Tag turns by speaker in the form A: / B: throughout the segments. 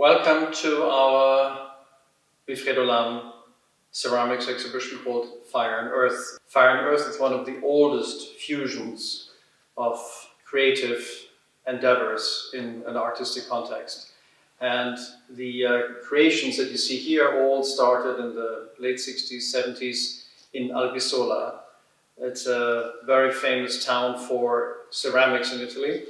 A: Welcome to our Wifredo Lam ceramics exhibition called Fire and Earth. Fire and Earth is one of the oldest fusions of creative endeavors in an artistic context. And the creations that you see here all started in the late 60s, 70s in Albissola. It's a very famous town for ceramics in Italy.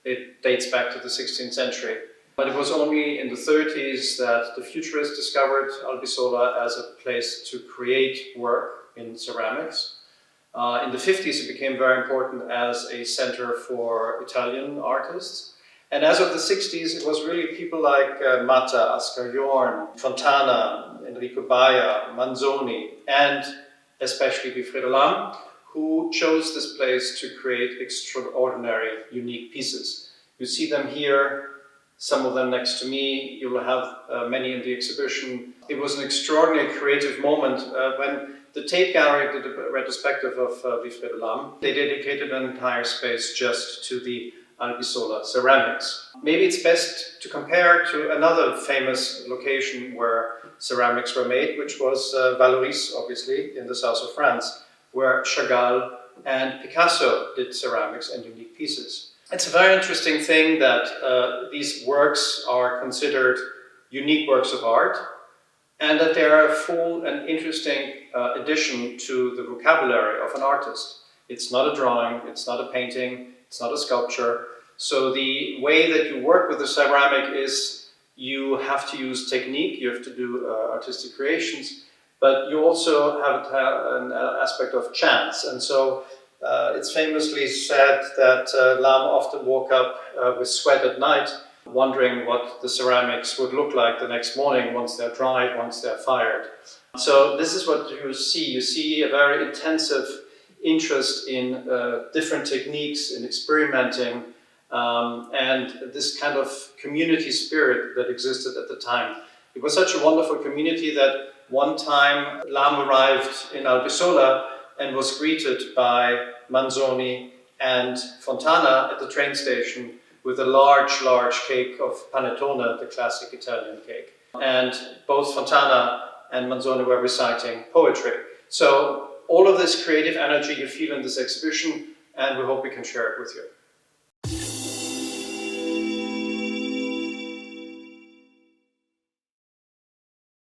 A: It dates back to the 16th century. But it was only in the 30s that the Futurists discovered Albissola as a place to create work in ceramics. In the 50s, it became very important as a center for Italian artists. And as of the 60s, it was really people like Matta, Jorn, Fontana, Enrico Baia, Manzoni, and especially Wifredo Lam, who chose this place to create extraordinary, unique pieces. You see them here. Some of them next to me. You will have many in the exhibition. It was an extraordinary creative moment when the Tate Gallery did a retrospective of Wifredo Lam. They dedicated an entire space just to the Albissola ceramics. Maybe it's best to compare to another famous location where ceramics were made, which was Vallauris, obviously, in the south of France, where Chagall and Picasso did ceramics and unique pieces. It's a very interesting thing that these works are considered unique works of art and that they are a full and interesting addition to the vocabulary of an artist. It's not a drawing, it's not a painting, it's not a sculpture. So the way that you work with the ceramic is you have to use technique, you have to do artistic creations, but you also have an aspect of chance. And so it's famously said that Lam often woke up with sweat at night, wondering what the ceramics would look like the next morning once they're dried, once they're fired. So this is what you see. You see a very intensive interest in different techniques, in experimenting, and this kind of community spirit that existed at the time. It was such a wonderful community that one time Lam arrived in Albissola and was greeted by Manzoni and Fontana at the train station with a large cake of panettone, the classic Italian cake. And both Fontana and Manzoni were reciting poetry. So all of this creative energy you feel in this exhibition, and we hope we can share it with you.